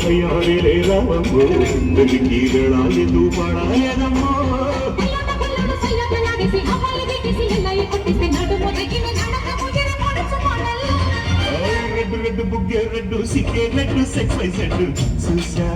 తయారే రామమ్మో తల్లికి వేళాయదు పడాయనమ్మో రెడ్డు రెడ్డు బుగ్గే రెడ్డు సిక్కే రెడ్డు సెక్స్ వై సెడ్డు చూసా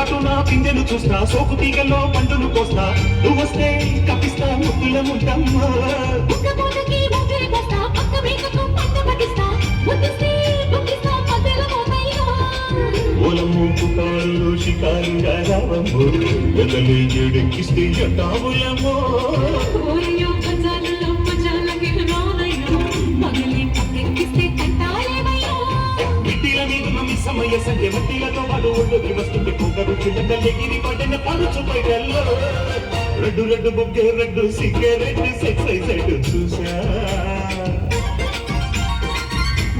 చాటున పిందెలు చూస్తా సోకు తీగల్లో పండును కోస్తా నువ్వు వస్తే కప్పిస్తా ముద్దుల ముద్దమ్మా ఓలమ్ము పుకారులో షికారుగా రావమ్మో ఎదలే ఏడెక్కిస్తే జటావులమ్మో సమయ సంధ్య మట్టిలతో వాడు ఒడ్డుకి వస్తుంటే కూకరు చిన్నగిరి పడిన పడుచు పైడల్లో రెడ్డు రెడ్డు బుగ్గే రెడ్డు సిగ్గే రెడ్డు సెక్స్ సైడ్ చూసా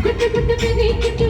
గుట్టు గుట్టు